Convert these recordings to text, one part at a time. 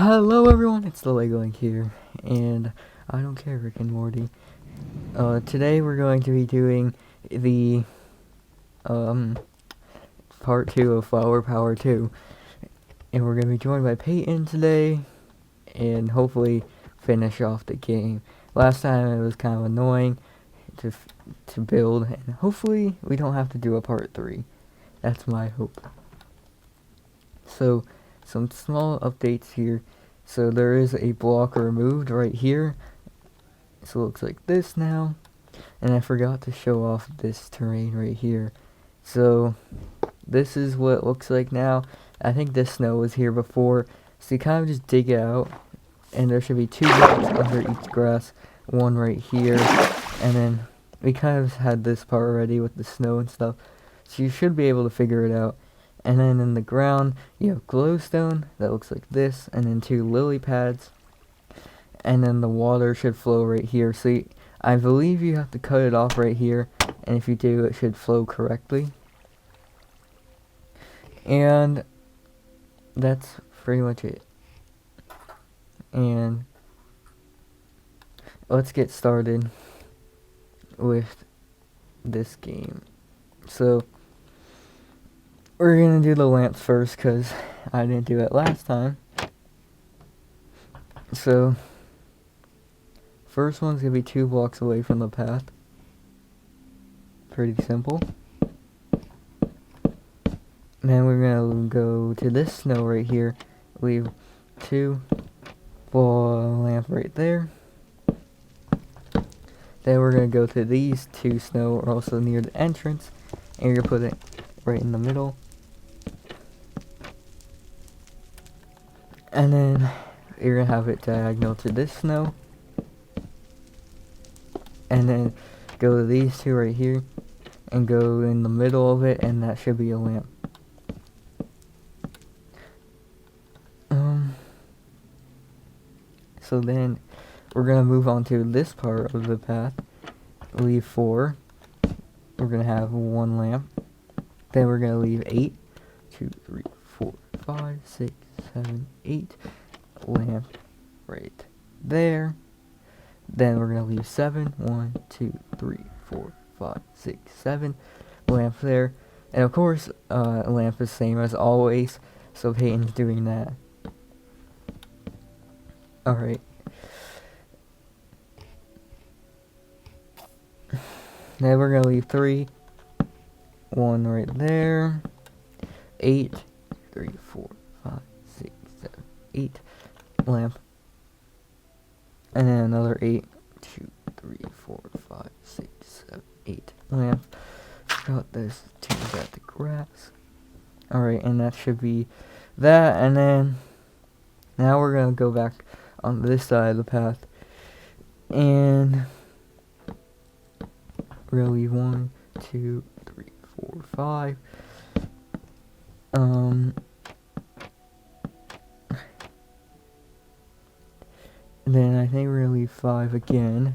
Hello everyone, it's the Lego Link here, and I don't care, Rick and Morty. Today we're going to be doing the, part 2 of Flower Power 2, and we're going to be joined by Peyton today, and hopefully finish off the game. Last time it was kind of annoying to build, and hopefully we don't have to do a part 3. That's my hope. So, some small updates here. So there is a block removed right here. So it looks like this now. And I forgot to show off this terrain right here. So this is what it looks like now. I think this snow was here before. So you kind of just dig it out. And there should be 2 blocks under each grass. One right here. And then we kind of had this part already with the snow and stuff. So you should be able to figure it out. And then in the ground, you have glowstone that looks like this, and then 2 lily pads. And then the water should flow right here. So I believe you have to cut it off right here, and if you do, it should flow correctly. And that's pretty much it. And let's get started with this game. So we're gonna do the lamps first because I didn't do it last time. So first one's gonna be 2 blocks away from the path. Pretty simple. Then we're gonna go to this snow right here. Leave 2 lamp right there. Then we're gonna go to these 2 snow, also near the entrance, and you're gonna put it right in the middle. And then you're gonna have it diagonal to this snow. And then go to these 2 right here and go in the middle of it, and that should be a lamp. So then we're gonna move on to this part of the path. Leave 4. We're gonna have 1 lamp. Then we're gonna leave 8. 2, 3, 4, 5, 6, 7, 8 lamp right there. Then we're gonna leave 7. 1, 2, 3, 4, 5, 6, 7 lamp there. And of course, a lamp is same as always. So Peyton's doing that. Alright. Then we're gonna leave 3. 1 right there. 8. 3, 4, 5, 6, 7, 8 lamp. And then another 8. 2, 3, 4, 5, 6, 7, 8 lamp. Got this to at the grass. Alright, and that should be that. And then now we're gonna go back on this side of the path. And we're gonna leave 1, 2, 3, 4, 5. Then I think we're gonna leave 5 again.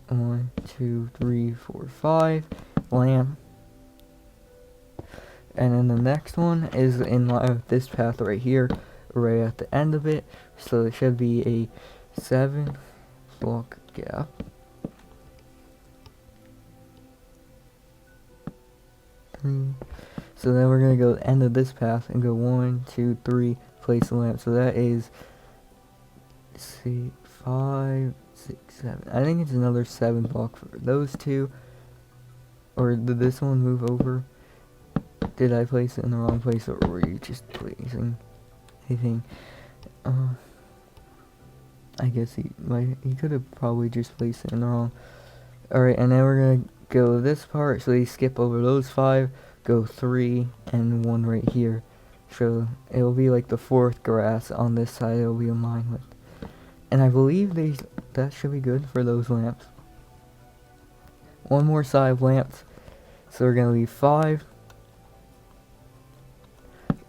1, 2, 3, 4, 5 lamp. And then the next one is in line with this path right here, right at the end of it. So it should be a 7 block gap. So then we're gonna go to the end of this path and go 1, 2, 3, place the lamp. So that is 5, 6, 7. I think it's another 7 block for those 2. Or did this one move over? Did I place it in the wrong place, or were you just placing anything? I guess he could have probably just placed it in the wrong. Alright, and then we're gonna go to this part, so you skip over those 5, go 3, and 1 right here. So it'll be like the 4th grass on this side it'll be in line with. And I believe that should be good for those lamps. 1 more side of lamps. So we're gonna leave 5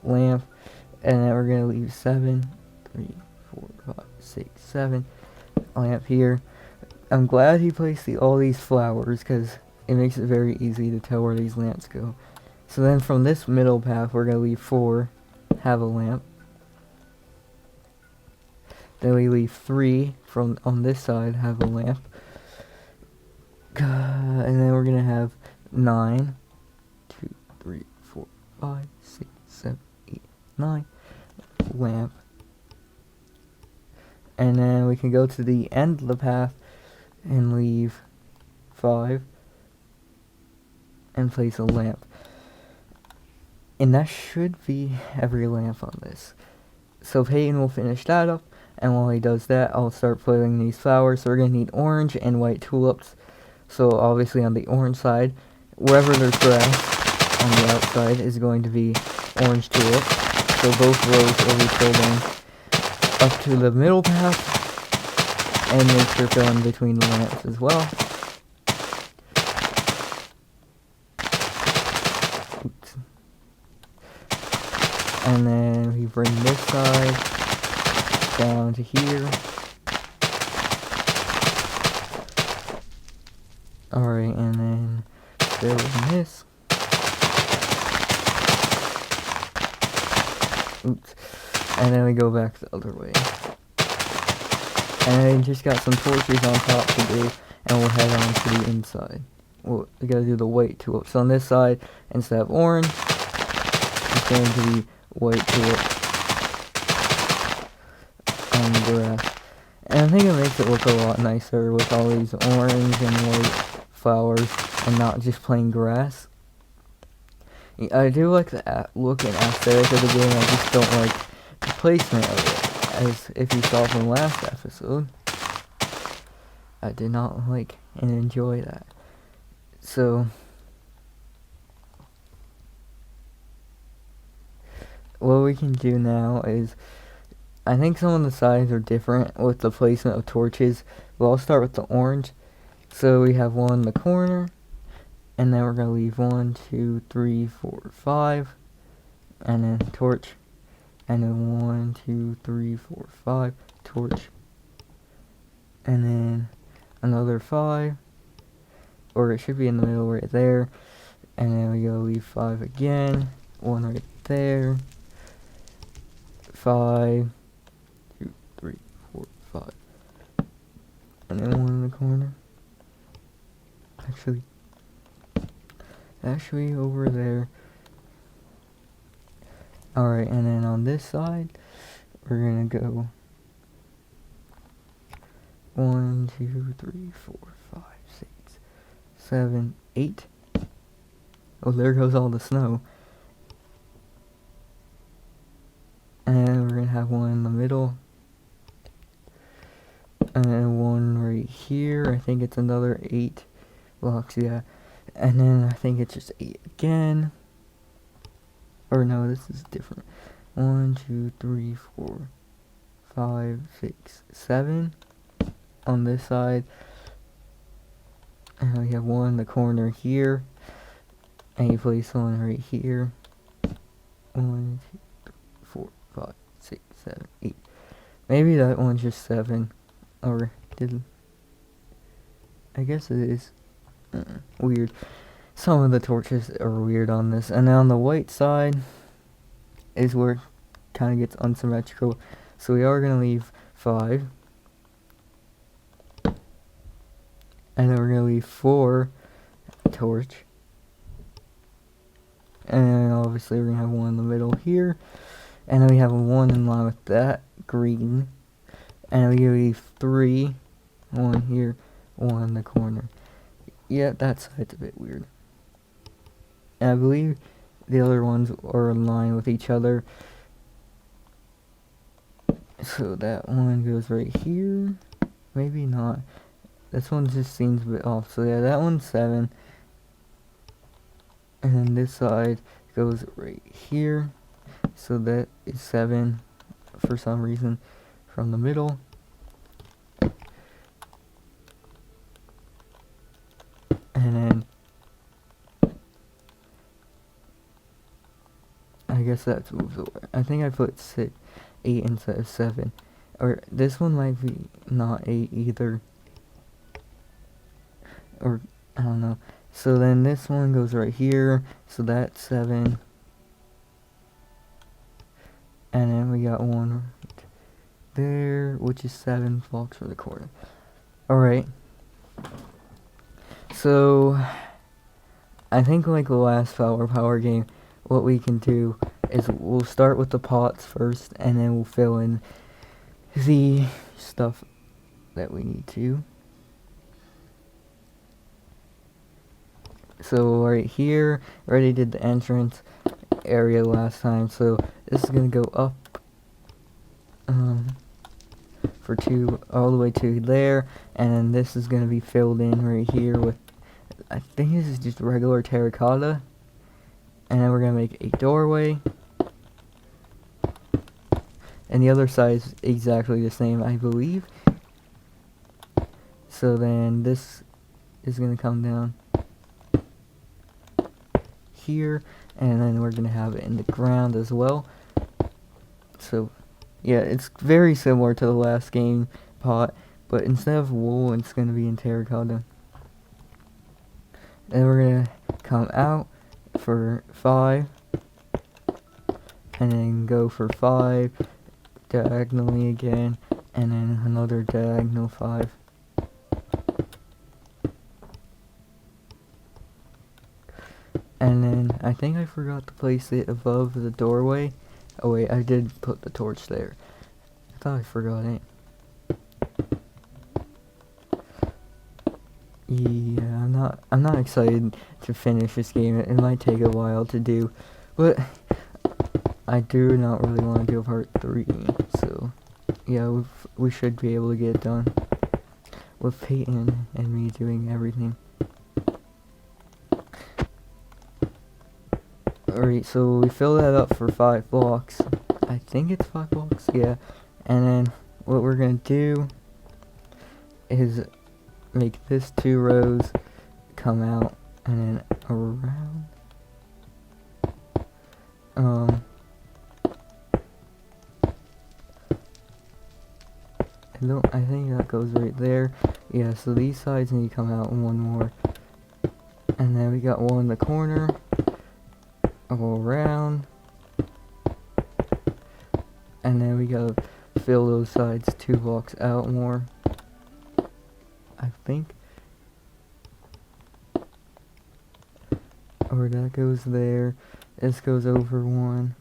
lamp, and then we're gonna leave 7, 3, 4, 5, 6, 7 lamp here. I'm glad he placed all these flowers because it makes it very easy to tell where these lamps go. So then from this middle path we're gonna leave 4, have a lamp. Then we leave 3 from on this side, have a lamp. And then we're gonna have 9, 2, 3, 4, 5, 6, 7, 8, 9 lamp. And then we can go to the end of the path and leave 5 and place a lamp. And that should be every lamp on this. So Peyton will finish that up, and while he does that, I'll start putting these flowers. So we're going to need orange and white tulips. So obviously on the orange side, wherever there's grass on the outside is going to be orange tulips. So both rows will be filled in up to the middle path, and make sure fill in between the lamps as well. Oops. And then we bring this side down to here. Alright, and then fill in this. Oops. And then we go back the other way. And I just got some torches on top to do, and we'll head on to the inside. Well, we gotta do the white tulip. So on this side, instead of orange, it's going to be white tulip on the grass. And I think it makes it look a lot nicer with all these orange and white flowers and not just plain grass. I do like the look and aesthetic of the game, I just don't like the placement of it, as if you saw from last episode. I did not like and enjoy that. So what we can do now is, I think some of the sides are different with the placement of torches. Well, I'll start with the orange. So we have one in the corner, and then we're going to leave 1, 2, 3, 4, 5, and then torch, and then 1, 2, 3, 4, 5, torch, and then another 5, or it should be in the middle right there, and then we go leave 5 again, 1 right there, 5, 2, 3, 4, 5, and then 1 in the corner. Actually over there. Alright, and then on this side, we're gonna go 1, 2, 3, 4, 5, 6, 7, 8. Oh, there goes all the snow. And we're gonna have one in the middle. And then one right here. I think it's another 8 blocks, yeah. And then I think it's just 8 again. Or no, this is different. 1, 2, 3, 4, 5, 6, 7 on this side. And we have one in the corner here. And you place one right here. 1, 2, 3, 4, 5, 6, 7, 8. Maybe that one's just 7. Or did I guess it is. Weird. Some of the torches are weird on this. And on the white side is where it kind of gets unsymmetrical. So we are going to leave 5. And then we're going to leave 4 torch. And then obviously we're going to have one in the middle here. And then we have one in line with that, green. And then we leave 3, 1 here, 1 in the corner. Yeah, that side's a bit weird. And I believe the other ones are in line with each other. So that one goes right here. Maybe not. This one just seems a bit off. So yeah, that one's 7. And then this side goes right here. So that is 7 for some reason from the middle. And then I guess that's moves away. I think I put 8 instead of 7. Or this one might be not 8 either. Or I don't know. So then this one goes right here. So that's 7. And then we got one there, which is 7 blocks for the corner. Alright. So, I think like the last Flower Power game, what we can do is we'll start with the pots first, and then we'll fill in the stuff that we need to. So right here, already did the entrance area last time, so this is gonna go up for 2 all the way to there, and then this is gonna be filled in right here with, I think this is just regular terracotta, and then we're gonna make a doorway, and the other side is exactly the same, I believe. So then this is gonna come down here, and then we're gonna have it in the ground as well. So yeah, it's very similar to the last game pot, but instead of wool, it's gonna be in terracotta. Then we're gonna come out for 5, and then go for 5 diagonally again, and then another diagonal 5. And then I think I forgot to place it above the doorway. Oh wait, I did put the torch there. I thought I forgot it. Yeah, I'm not excited to finish this game. It might take a while to do, but I do not really want to do part 3. So yeah, we should be able to get it done with Peyton and me doing everything. Alright, so we fill that up for 5 blocks. I think it's 5 blocks, yeah. And then what we're gonna do is make this 2 rows come out and then around. I think that goes right there. Yeah, so these sides need to come out one more. And then we got one in the corner. Go around, and then we gotta fill those sides 2 blocks out more, I think, or that goes there, this goes over 1,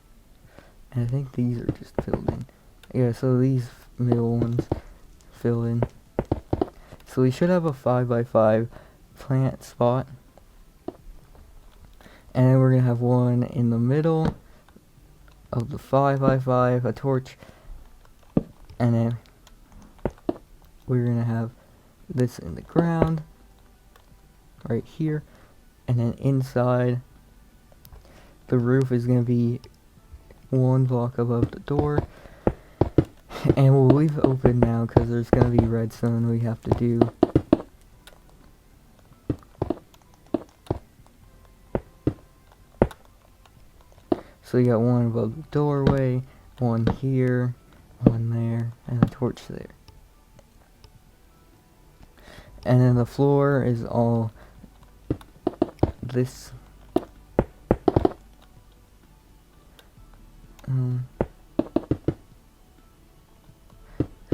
and I think these are just filled in. Yeah, so these middle ones fill in, so we should have a 5x5 plant spot. And then we're going to have one in the middle of the 5x5, a torch. And then we're going to have this in the ground, right here. And then inside, the roof is going to be 1 block above the door. And we'll leave it open now because there's going to be redstone we have to do. So you got 1 above the doorway, 1 here, 1 there, and a torch there. And then the floor is all this.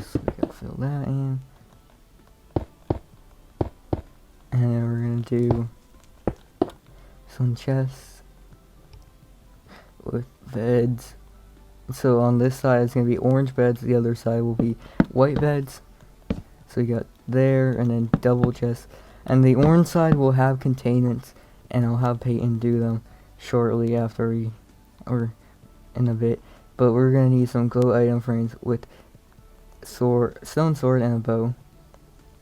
So we gotta fill that in. And then we're gonna do some chests with beds. So on this side it's gonna be orange beds, the other side will be white beds. So you got there, and then double chests, and the orange side will have containments, and I'll have Peyton do them shortly after or in a bit. But we're gonna need some glow item frames with stone sword and a bow.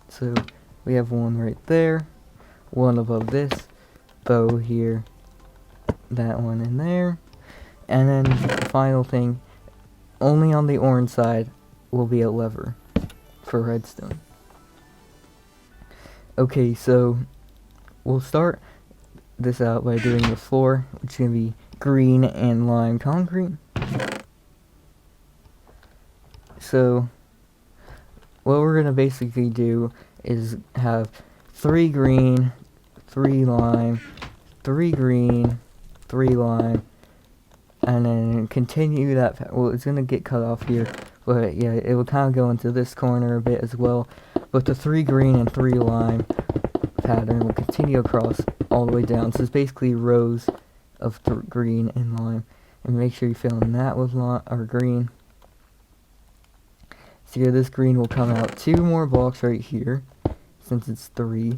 So we have 1 right there, 1 above this, bow here, that one in there. And then the final thing, only on the orange side will be a lever for redstone. Okay, so we'll start this out by doing the floor, which is going to be green and lime concrete. So what we're going to basically do is have 3 green, 3 lime, 3 green, 3 lime, and then continue that. Well, it's gonna get cut off here But yeah, it will kind of go into this corner a bit as well. But the 3 green and 3 lime pattern will continue across all the way down. So it's basically rows of green and lime. And make sure you fill in that with green. So yeah, this green will come out 2 more blocks right here, since it's 3.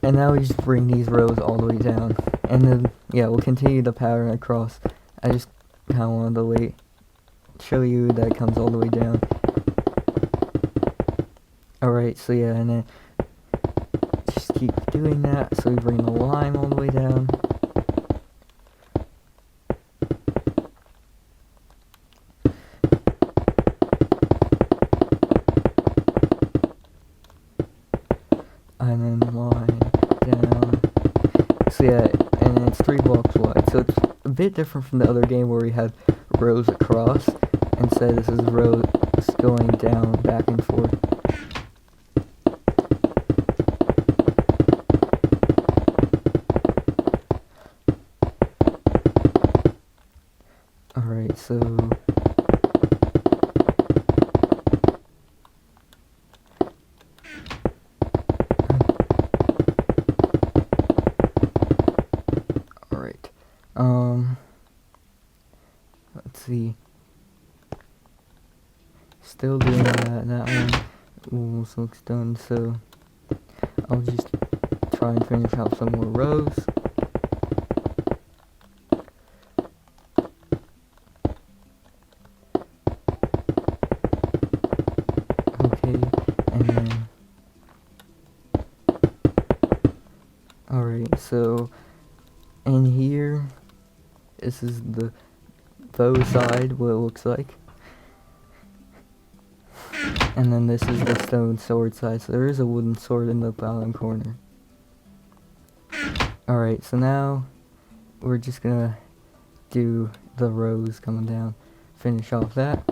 And now we just bring these rows all the way down. And then, yeah, we'll continue the pattern across. I just kind of wanted to show you that it comes all the way down. Alright, so yeah, and then just keep doing that. So we bring the lime all the way down. And then line down. So yeah, and then it's 3 blocks wide. So it's a bit different from the other game where we had rows across. Instead, this is rows going down, back and forth. Alright, so let's see. Still doing that one almost looks done, so I'll just try and finish out some more rows. Okay, and then alright, so in here, this is the bow side, what it looks like. And then this is the stone sword side, so there is a wooden sword in the bottom corner. Alright, so now we're just gonna do the rows coming down, finish off that.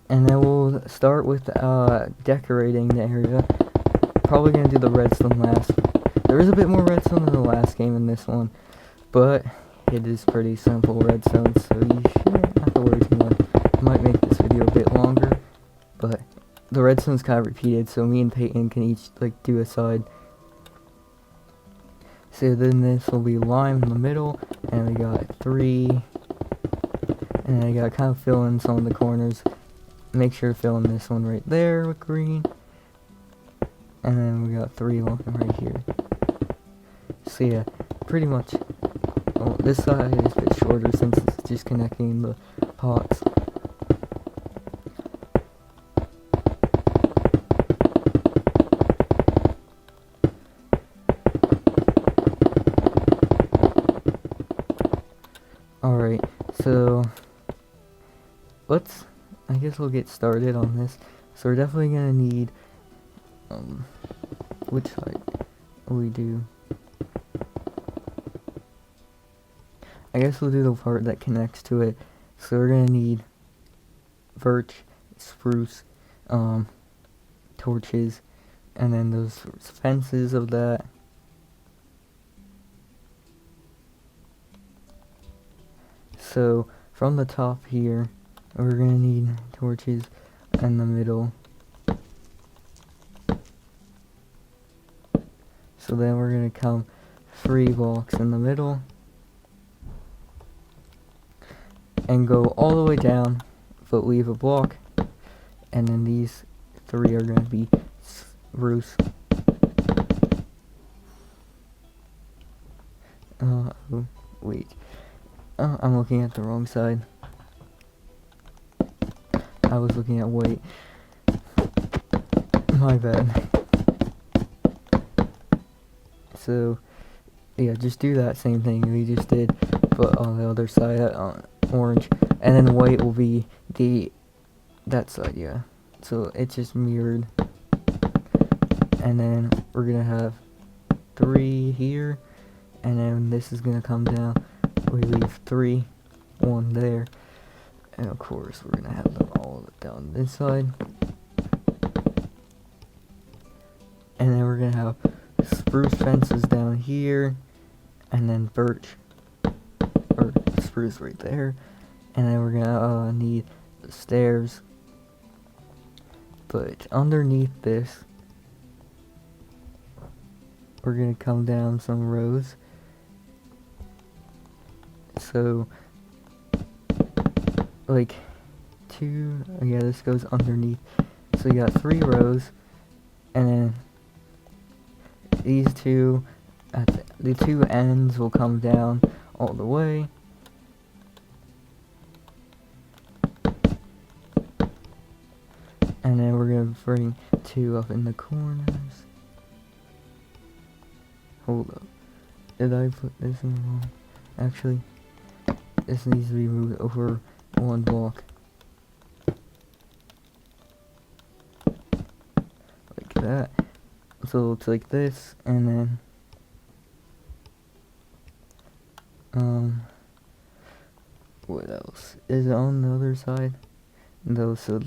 And then we'll start with decorating the area. Probably gonna do the redstone last. There is a bit more redstone in the last game in this one, but it is pretty simple redstone, so you shouldn't have to worry too much. I might make this video a bit longer, but the redstone's kind of repeated, so me and Peyton can each do a side. So then this will be lime in the middle, and we got 3, and I gotta kind of fill in some of the corners. Make sure to fill in this one right there with green, and then we got 3 lime right here. So yeah, pretty much. Oh, this side is a bit shorter since it's just connecting the pots. Alright, so I guess we'll get started on this. So we're definitely gonna need, which side will we do? I guess we'll do the part that connects to it. So we're gonna need birch, spruce, torches, and then those fences of that. So from the top here, we're gonna need torches in the middle. So then we're gonna come 3 blocks in the middle. And go all the way down, but leave a block, and then these 3 are going to be spruce. Wait, I'm looking at the wrong side. I was looking at white. My bad. So, yeah, just do that same thing we just did, but on the other side, orange, and then white will be that side, yeah. So it's just mirrored. And then we're gonna have 3 here, and then this is gonna come down. We leave 3, 1 there, and of course we're gonna have them all down this side. And then we're gonna have spruce fences down here, and then birch or spruce right there, and then we're gonna need the stairs. But underneath this, we're gonna come down some rows. So, like, yeah, this goes underneath. So you got 3 rows, and then these two, at the 2 ends will come down all the way. And then we're gonna bring 2 up in the corners. Hold up. Did I put this in wrong? Actually, this needs to be moved over 1 block. Like that. So it looks like this, and then what else? Is it on the other side? No, so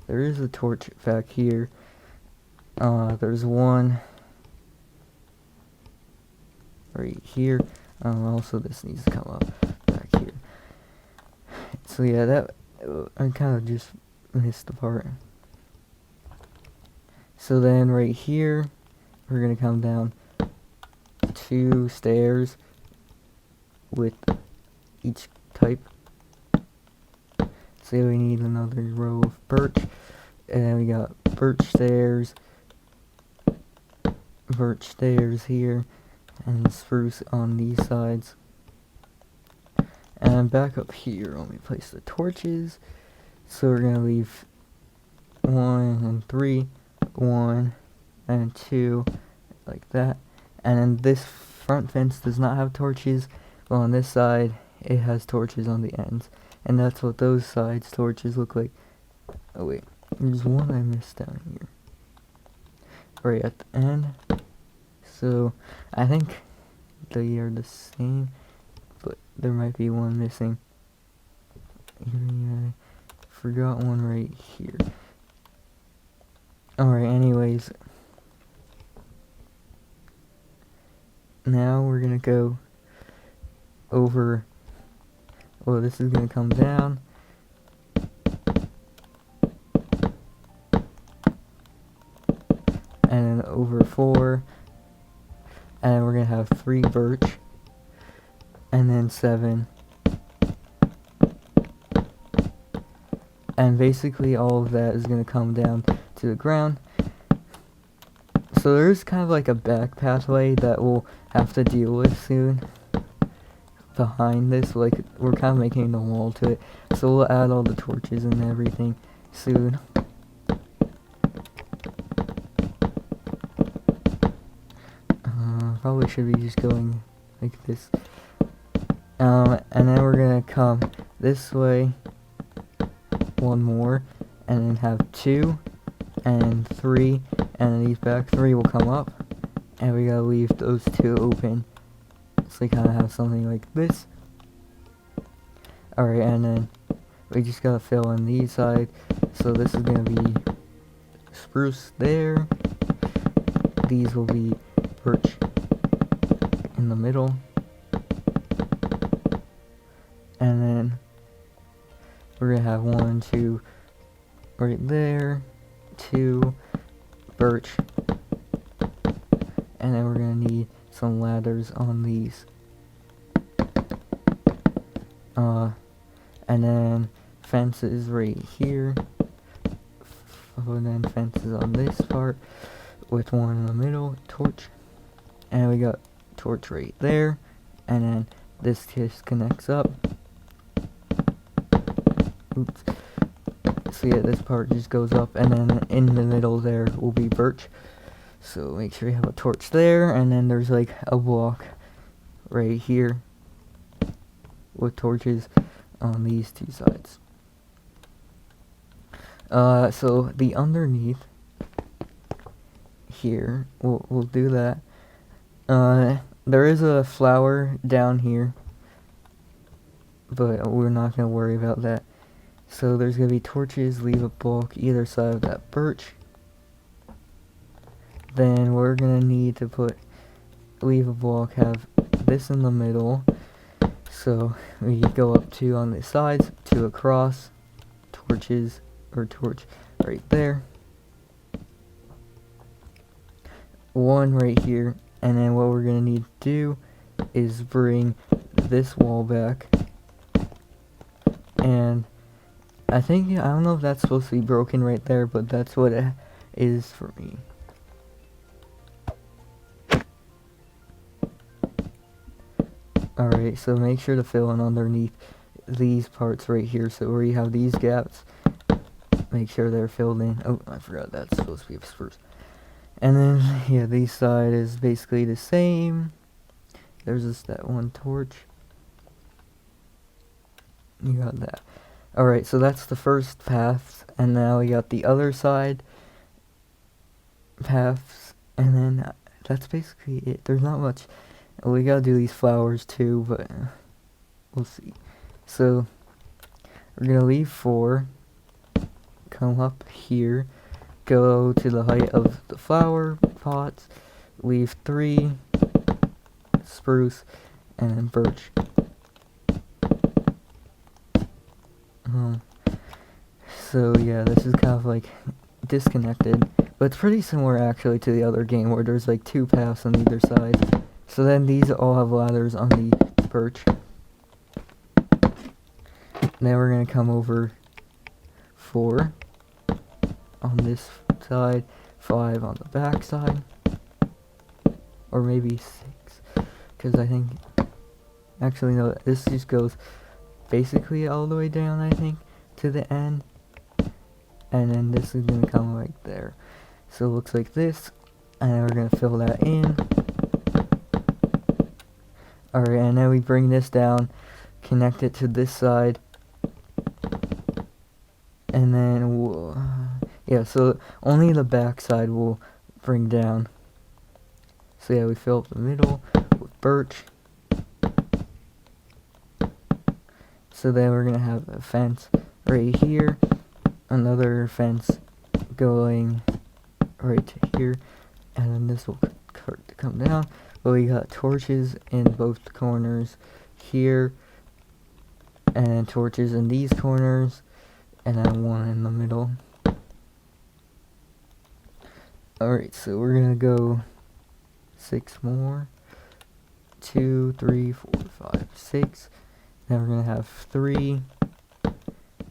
there is a torch back here. There's one right here. Also this needs to come up back here. So yeah, that I kind of just missed the part. So then right here, we're gonna come down 2 stairs with each type. So we need another row of birch, and then we got birch stairs here, and spruce on these sides. And back up here, let me place the torches. So we're gonna leave 1 and 3, 1 and 2, like that. And then this front fence does not have torches, but on this side it has torches on the ends, and that's what those sides torches look like. Oh wait, there's one I missed down here, right at the end. So I think they are the same, but there might be one missing. I forgot one right here. Alright, anyways, now we're gonna go over, well, this is gonna come down, and then over 4, and then we're gonna have 3 birch, and then 7, and basically all of that is gonna come down to the ground. So there's kind of like a back pathway that we'll have to deal with soon behind this. Like, we're kind of making a wall to it, so we'll add all the torches and everything soon. Probably should be just going like this. And then we're gonna come this way 1 more, and then have 2 and 3, and then these back 3 will come up, and we gotta leave those 2 open, so we kind of have something like this. Alright, and then we just gotta fill in these sides. So this is gonna be spruce there, these will be birch in the middle, and then we're gonna have 1, 2 right there, 2 birch, and then we're gonna need some ladders on these. And then fences right here, and then fences on this part with 1 in the middle, torch, and we got torch right there, and then this just connects up. Oops. So yeah, this part just goes up, and then in the middle there will be birch. So make sure you have a torch there, and then there's like a block right here with torches on these 2 sides. So the underneath here, we'll do that. There is a flower down here, but we're not gonna worry about that. So there's gonna be torches, leave a block either side of that birch. Then we're gonna need to leave a block, have this in the middle. So we go up 2 on the sides, 2 across, torches, or torch right there. 1 right here, and then what we're gonna need to do is bring this wall back. And I don't know if that's supposed to be broken right there, but that's what it is for me. Alright, so make sure to fill in underneath these parts right here. So where you have these gaps, make sure they're filled in. Oh, I forgot that's supposed to be a spruce. And then, yeah, this side is basically the same. There's just that 1 torch. You got that. Alright, so that's the first path. And now we got the other side paths. And then that's basically it. There's not much. We gotta do these flowers too, but we'll see. So we're gonna leave 4, come up here, go to the height of the flower pots, leave 3 spruce, and then birch. So yeah, this is kind of like disconnected, but it's pretty similar actually to the other game where there's like 2 paths on either side. So then these all have ladders on the birch. Then we're gonna come over 4 on this side, 5 on the back side, or maybe 6, because I think, actually no, this just goes basically all the way down, I think, to the end, and then this is gonna come right there. So it looks like this, and then we're gonna fill that in. Alright, and then we bring this down, connect it to this side, and then yeah, so only the back side will bring down. So yeah, we fill up the middle with birch. So then we're gonna have a fence right here, another fence going right to here, and then this will start to come down. But we got torches in both corners here, and torches in these corners, and then 1 in the middle. Alright, so we're gonna go 6 more. 2, 3, 4, 5, 6. Then we're gonna have 3,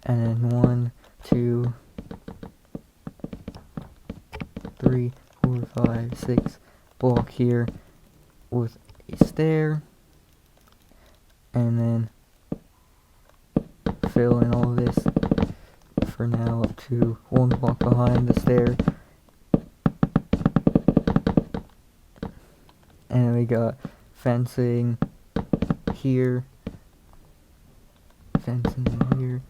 and then 1, 2, 3, 4, 5, 6 block here with a stair, and then fill in all this for now up to 1 block behind the stair. And we got fencing here, fencing here,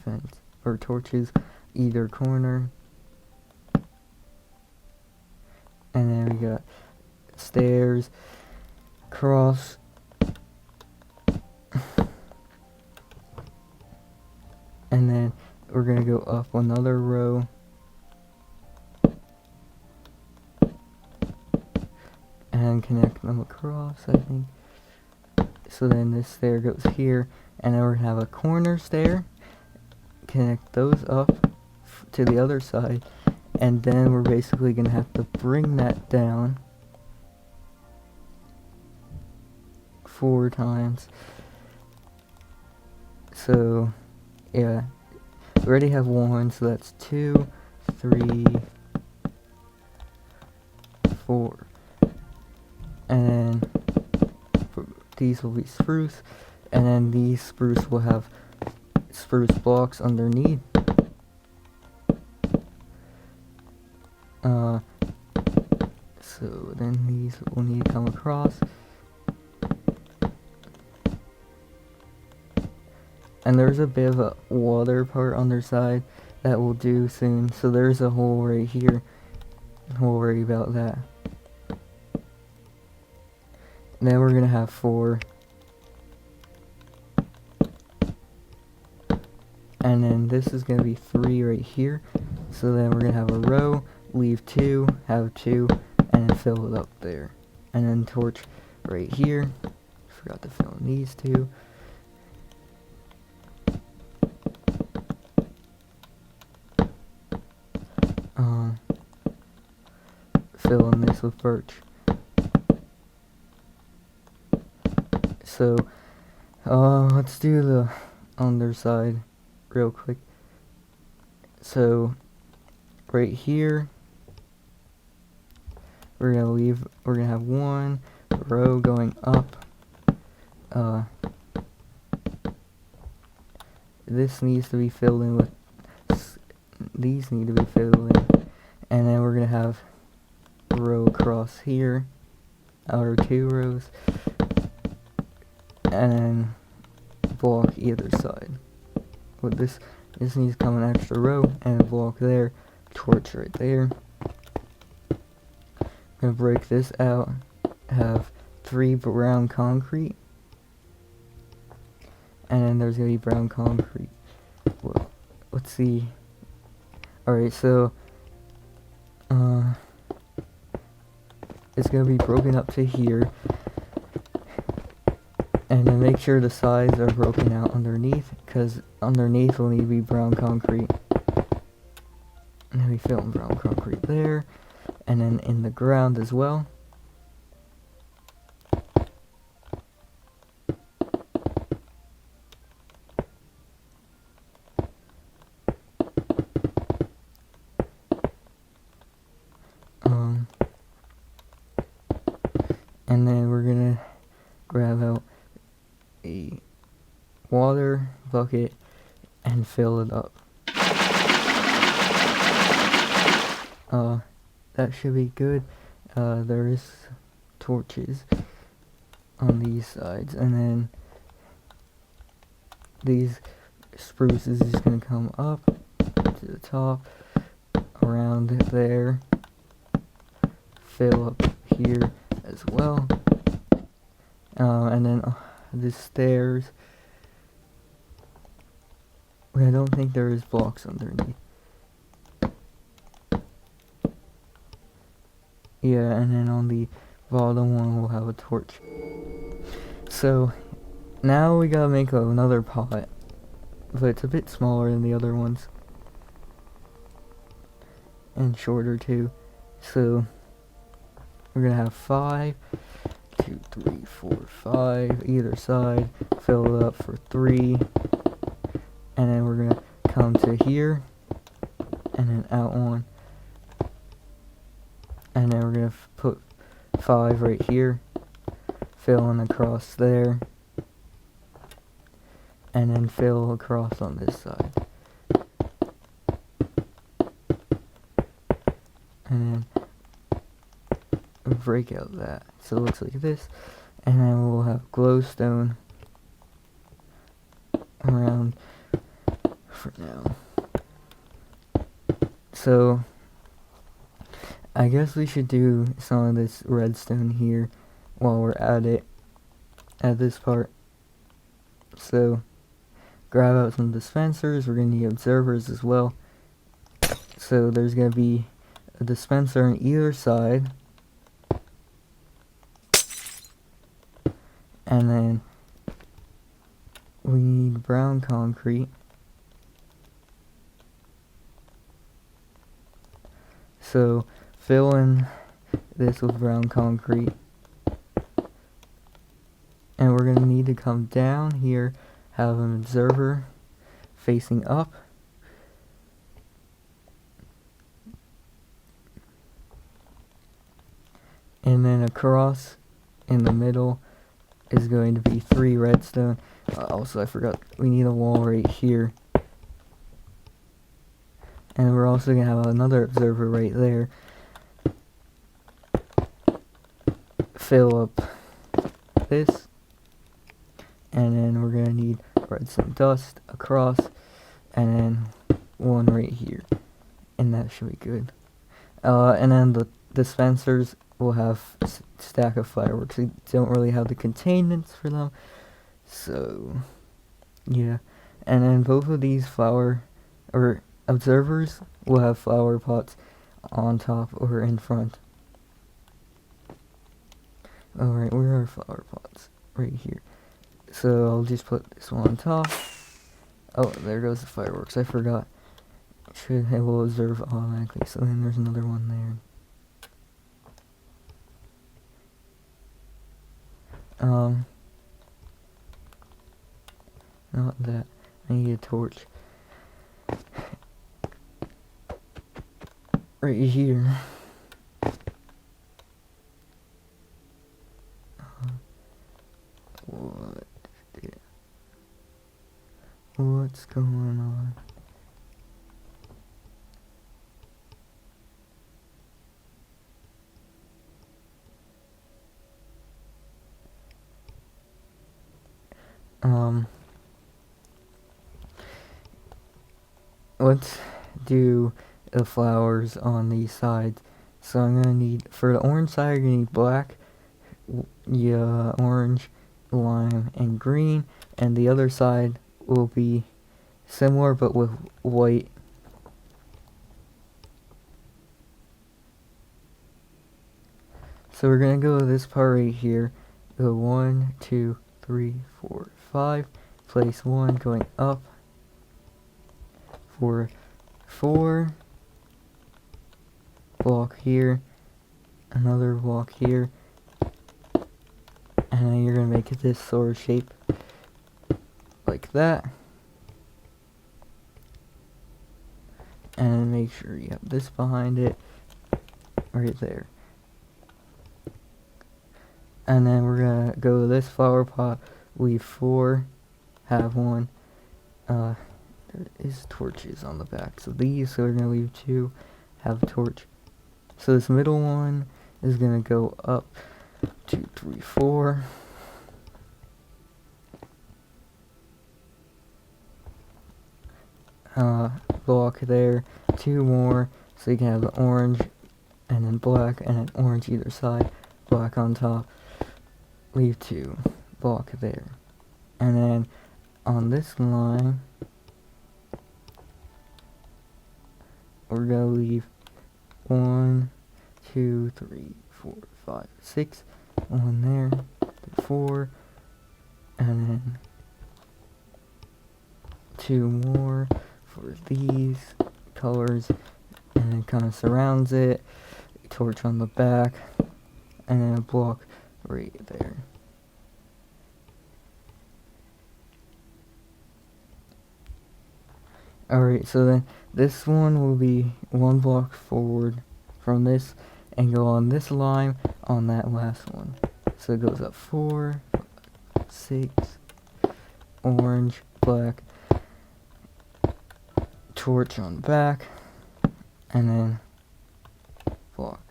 fence or torches either corner. And then we got stairs across. And then we're gonna go up another row. And connect them across, I think. So then this stair goes here. And then we're gonna have a corner stair. Connect those up to the other side. And then we're basically gonna have to bring that down 4 times. So yeah, we already have 1, so that's 2, 3, 4. And then these will be spruce, and then these spruce will have spruce blocks underneath. So then these will need to come across. And there's a bit of a water part on their side that we'll do soon. So there's a hole right here. We'll worry about that. And then we're gonna have 4. And then this is gonna be 3 right here. So then we're gonna have a row, leave 2, have 2, and then fill it up there. And then torch right here. Forgot to fill in these two. Fill in this with birch. So, let's do the underside real quick. So, right here, we're gonna have one row going up. This needs to be filled in with, these need to be filled in, and then we're gonna have a row across here, or 2 rows, and then block either side. With this needs to come an extra row and a block there, torch right there. I'm gonna break this out, have 3 brown concrete, and then there's gonna be brown concrete. Well, let's see. Alright, so it's gonna be broken up to here, and then make sure the sides are broken out underneath, because underneath will need to be brown concrete. And then we fill in brown concrete there, and then in the ground as well. And then we're gonna grab out a water bucket and fill it up. That should be good. There is torches on these sides, and then these spruces is gonna come up to the top, around there, fill up here as well, and then the stairs. I don't think there is blocks underneath. Yeah, and then on the bottom one we'll have a torch. So now we gotta make another pot, but it's a bit smaller than the other ones, and shorter too. So we're gonna have 5, 2, 3, 4, 5 either side, fill it up for 3, and then we're gonna come to here, and then out one, and then we're gonna put 5 right here, fill in across there, and then fill across on this side, and then break out that, so it looks like this, and then we'll have glowstone around for now. So I guess we should do some of this redstone here while we're at it, at this part. So grab out some dispensers. We're gonna need observers as well. So there's gonna be a dispenser on either side, and then we need brown concrete. So fill in this with brown concrete, and we're gonna need to come down here, have an observer facing up, and then across in the middle is going to be 3 redstone. Also, I forgot, we need a wall right here. And we're also going to have another observer right there. Fill up this. And then we're going to need redstone dust across. And then one right here. And that should be good. And then the dispensers will have a stack of fireworks. We don't really have the containments for them. So, yeah. And then both of these observers will have flower pots on top or in front. Alright, where are flower pots? Right here. So I'll just put this one on top. Oh, there goes the fireworks. I forgot. It will observe automatically. So then there's another one there. Not that. I need a torch. Right here. What's going on? Let's do the flowers on these sides. So I'm gonna need, for the orange side, you're gonna need black, orange, lime, and green, and the other side will be similar but with white. So we're gonna go to this part right here. Go 1, 2, 3, 4, 5. Place 1 going up. For 4. Block here. Another block here. And then you're gonna make it this sort of shape. Like that. And make sure you have this behind it. Right there. And then we're gonna go to this flower pot, leave 4, have 1, there is torches on the back, so we're gonna leave 2, have a torch. So this middle one is gonna go up 2, 3, 4. Block there, 2 more, so you can have the orange, and then black, and then orange either side, black on top. Leave 2, block there, and then on this line we're gonna leave 1, 2, 3, 4, 5, 6, 1 there, 4, and then 2 more for these colors, and then kind of surrounds it, torch on the back, and then a block right there. Alright, so then this one will be 1 block forward from this and go on this line on that last one. So it goes up 4, 6, orange, black, torch on the back, and then block.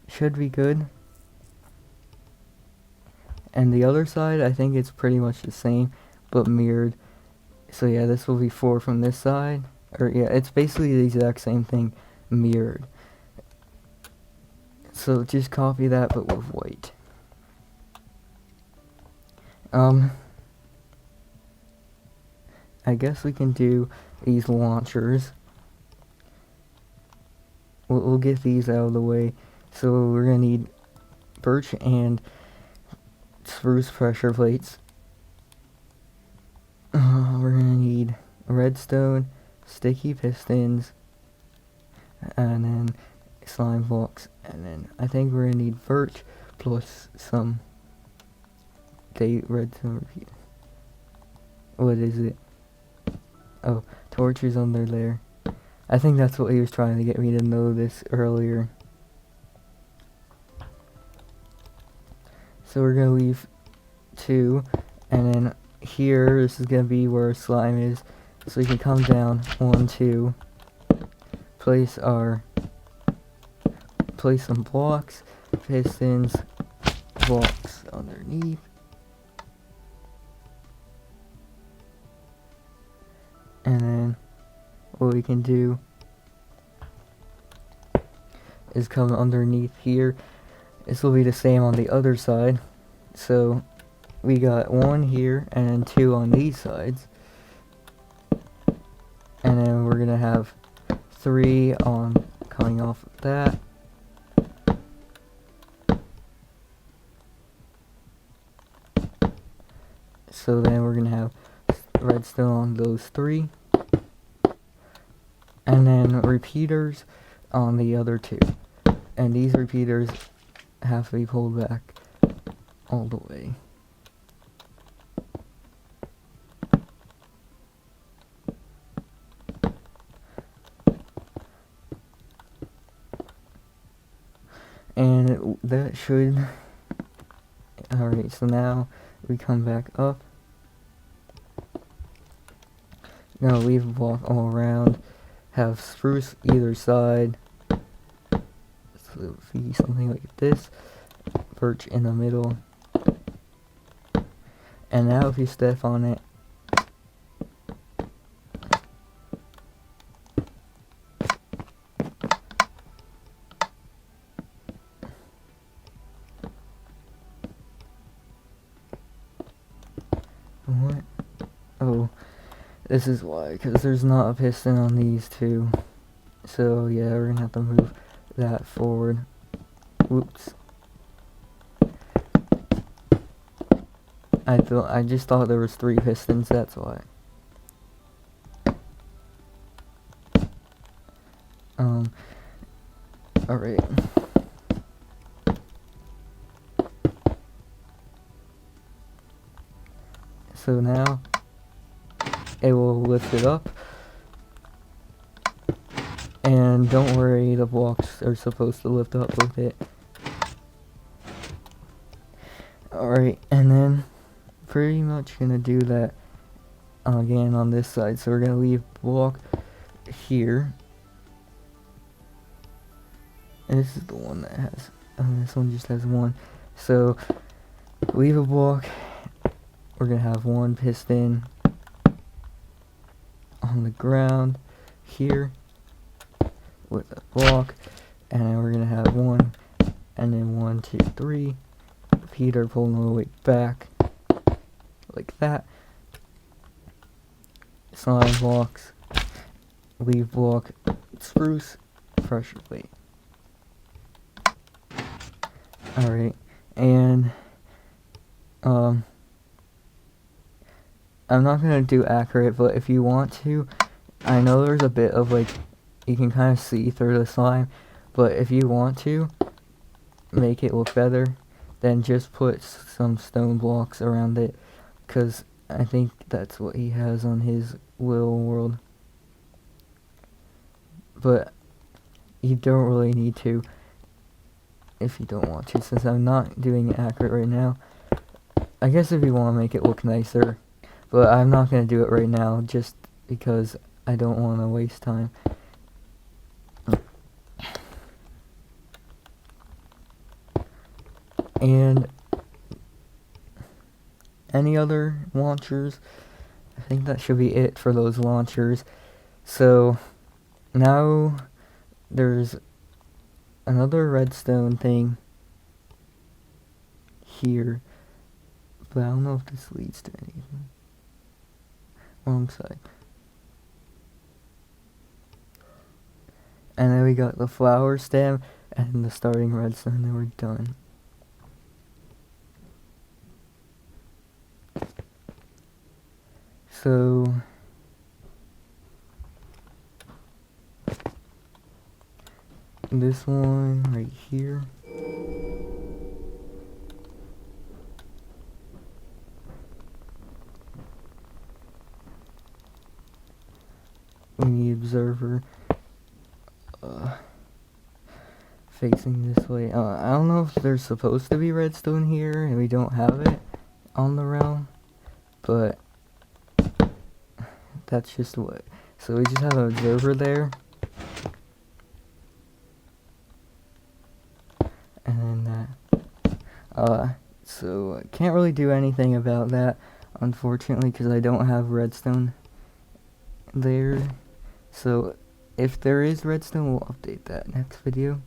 Should be good. And the other side, I think it's pretty much the same, but mirrored. So yeah, this will be 4 from this side. Or yeah, it's basically the exact same thing, mirrored. So just copy that, but with white. I guess we can do these launchers. We'll get these out of the way. So we're gonna need birch and spruce pressure plates. We're gonna need redstone, sticky pistons, and then slime blocks, and then I think we're gonna need birch plus some redstone. What is it? Oh, torches under there. I think that's what he was trying to get me to know this earlier. So we're gonna leave 2, and then here, this is gonna be where slime is. So we can come down 1, 2, place some blocks, pistons, blocks underneath, and then what we can do is come underneath here. This will be the same on the other side. So we got 1 here and then 2 on these sides. And then we're gonna have 3 on coming off of that. So then we're gonna have redstone on those 3. And then repeaters on the other 2. And these repeaters have to be pulled back all the way. And that should... Alright, so now we come back up. Now leave a block all around. Have spruce either side. So see something like this. Birch in the middle. And now if you step on it, what? Oh, this is why, because there's not a piston on these 2. So yeah, we're gonna have to move that forward. Whoops. I just thought there was 3 pistons, that's why. Alright. So now it will lift it up. And don't worry, the blocks are supposed to lift up with it. Alright, and then pretty much gonna do that again on this side. So we're gonna leave block here. And this is the one that has, this one just has 1. So leave a block. We're gonna have 1 piston on the ground here with a block, and then we're gonna have 1, and then 1, 2, 3. Repeater pulling all the way back like that. Slime blocks. Leave block. Spruce. Pressure plate. Alright, and I'm not gonna do accurate, but if you want to, I know there's a bit of like, you can kind of see through the slime, but if you want to make it look better, then just put some stone blocks around it, because I think that's what he has on his little world. But you don't really need to if you don't want to, since I'm not doing it accurate right now. I guess if you want to make it look nicer, but I'm not going to do it right now just because I don't want to waste time. And any other launchers? I think that should be it for those launchers. So now there's another redstone thing here, but I don't know if this leads to anything. Wrong side. And then we got the flower stem and the starting redstone, and we're done. So this one right here. We need observer facing this way. I don't know if there's supposed to be redstone here and we don't have it on the realm, but that's just what. So we just have an observer there. And then that. So I can't really do anything about that, unfortunately, because I don't have redstone there. So if there is redstone, we'll update that next video.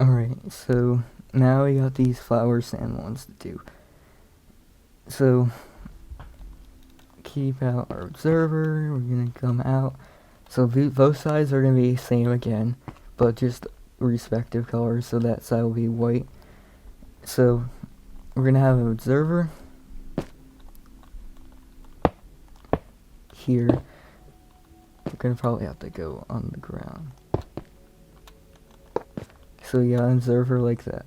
Alright, so now we got these flower sand ones to do. So keep out our observer. We're gonna come out. So both sides are gonna be same again, but just respective colors. So that side will be white. So we're gonna have an observer here. We're gonna probably have to go on the ground. So yeah, observer like that.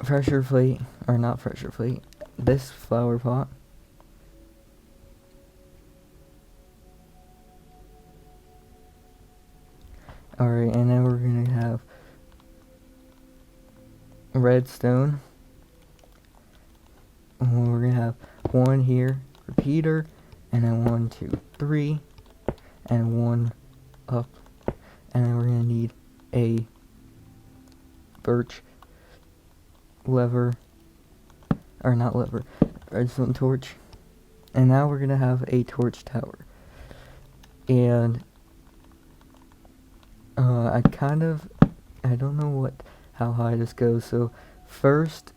Pressure plate, or not pressure plate, this flower pot. Alright, and then we're gonna have redstone. And we're gonna have one here, repeater, and then 1, 2, 3, and one up. And then we're gonna need a birch lever, or not lever, redstone torch. And now we're gonna have a torch tower. And I don't know how high this goes. So first,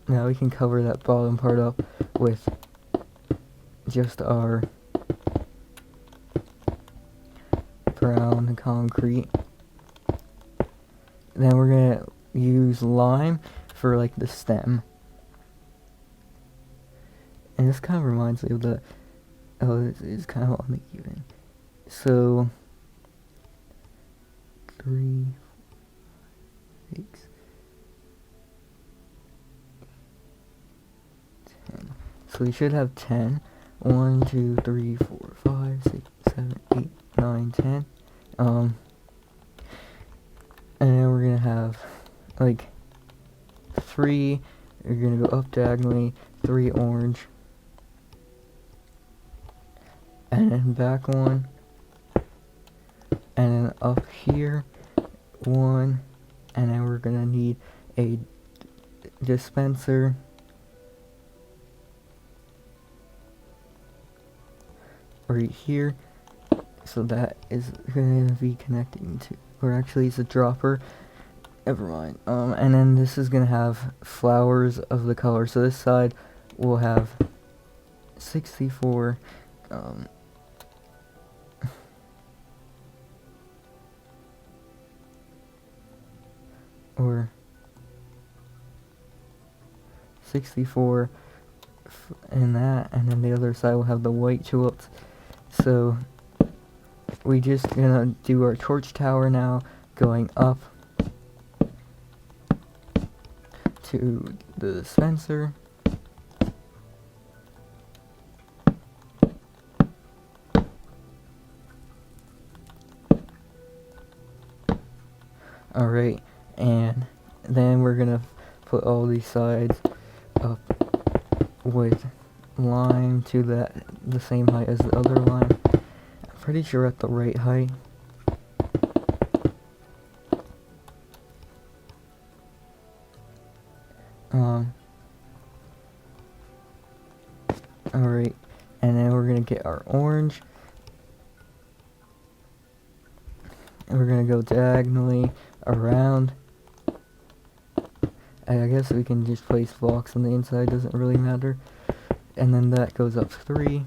now we can cover that bottom part up with just our brown concrete. Then we're gonna use lime for like the stem. And this kind of reminds me of the, it's kind of uneven. So 3, 6, 10. So we should have 10. 1, 2, 3, 4, 5, 6, 7, 8, 9, 10. And then we're gonna have like 3. We're gonna go up diagonally, 3 orange, and then back 1, and then up here 1, and then we're gonna need a dispenser right here, so that is gonna be connecting to, or actually it's a dropper, never mind. And then this is gonna have flowers of the color, so this side will have 64 or 64 in that, and then the other side will have the white tulips. So we just gonna do our torch tower now, going up to the dispenser. Alright, and then we're gonna put all these sides up with lime to the same height as the other lime. I'm pretty sure at the right height. Alright, and then we're gonna get our orange, and we're gonna go diagonally around. I guess we can just place blocks on the inside, doesn't really matter. And then that goes up 3.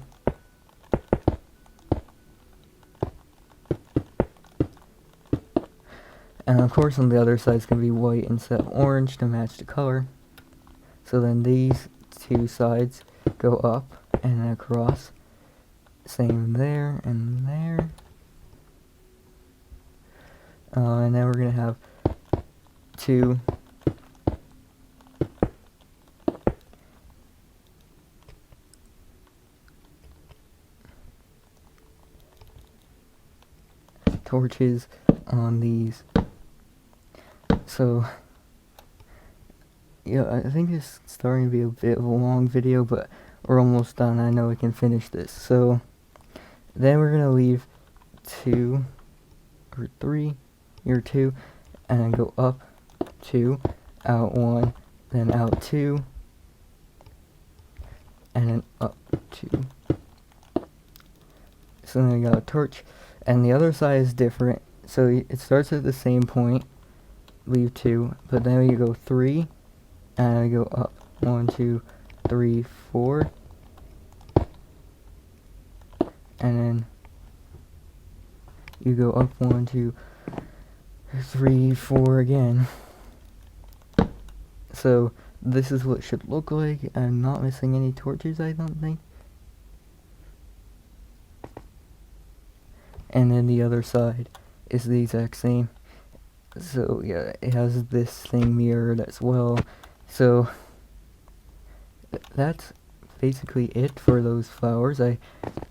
And of course on the other side it's going to be white instead of orange to match the color. So then these 2 sides go up and across. Same there and there. And then we're going to have 2 torches on these. So yeah, I think it's starting to be a bit of a long video, but we're almost done. I know we can finish this. So then we're gonna leave 2 or 3 or 2, and then go up 2, out 1, then out 2, and then up 2. So then we got a torch. And the other side is different, so it starts at the same point, leave 2, but then we go 3, and I go up 1, 2, 3, 4, and then you go up 1, 2, 3, 4 again, So this is what it should look like. I'm not missing any torches, I don't think. And then the other side is the exact same. So yeah, it has this thing mirrored as well. So that's basically it for those flowers. I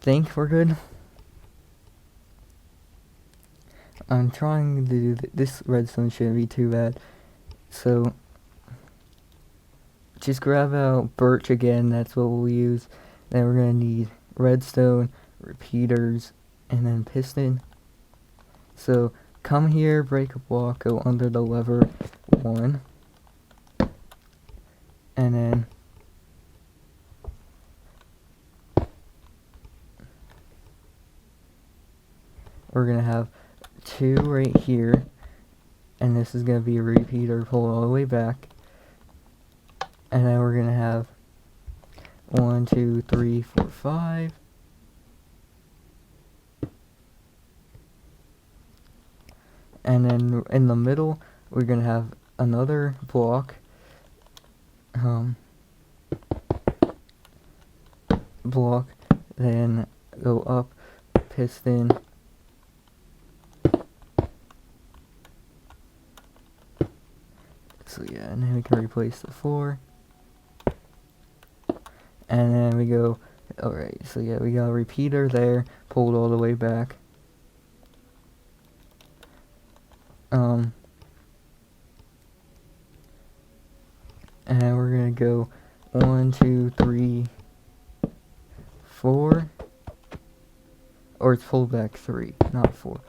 think we're good. I'm trying to do this redstone shouldn't be too bad. So just grab out birch again, that's what we'll use. Then we're gonna need redstone, repeaters, and then piston. So come here, break a block, go under the lever 1. And then we're gonna have 2 right here, and this is gonna be a repeater pulled all the way back. And then we're gonna have 1, 2, 3, 4, 5. And then in the middle, we're gonna have another block. Block, then go up, piston. So yeah, and then we can replace the floor. And then we go, alright, so yeah, we got a repeater there, pulled all the way back. And we're gonna go 1, 2, 3, 4. Or it's pulled back 3, not 4.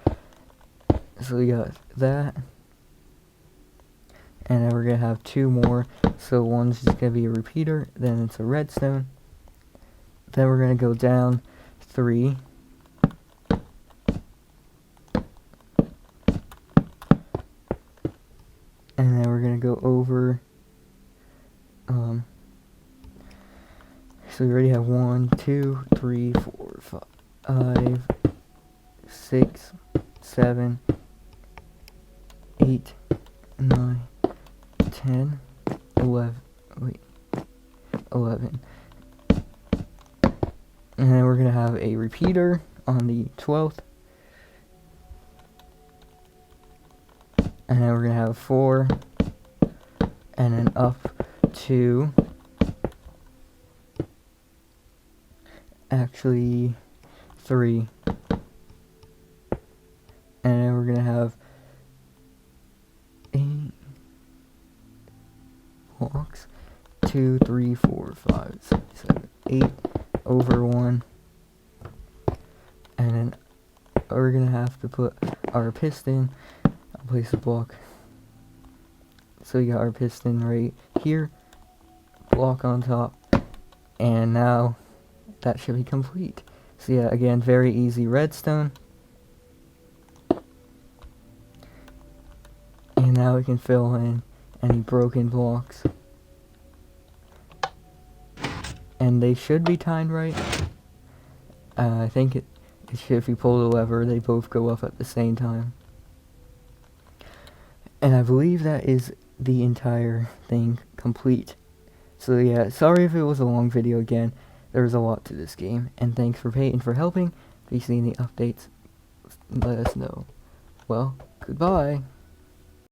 So we got that. And then we're gonna have 2 more. So one's just gonna be a repeater, then it's a redstone. Then we're gonna go down 3. And then we're gonna go over. So we already have 1, 2, 3, 4, 5, 6, 7, 8, 9, 10, 11. Wait, 11. And then we're gonna have a repeater on the 12th. And then we're gonna have 4. And then up to actually 3. And then we're gonna have 8 blocks. 2, 3, 4, 5, 6, 7, 8 over 1. And then we're gonna have to put our piston. I'll place a block. So we got our piston right here, block on top, and now that should be complete. So yeah, again, very easy redstone. And now we can fill in any broken blocks. And they should be timed right. I think it should, if you pull the lever, they both go up at the same time. And I believe that is the entire thing complete. So yeah, sorry if it was a long video again. There was a lot to this game. And thanks for Peyton for helping. If you see any updates, let us know. Well, goodbye.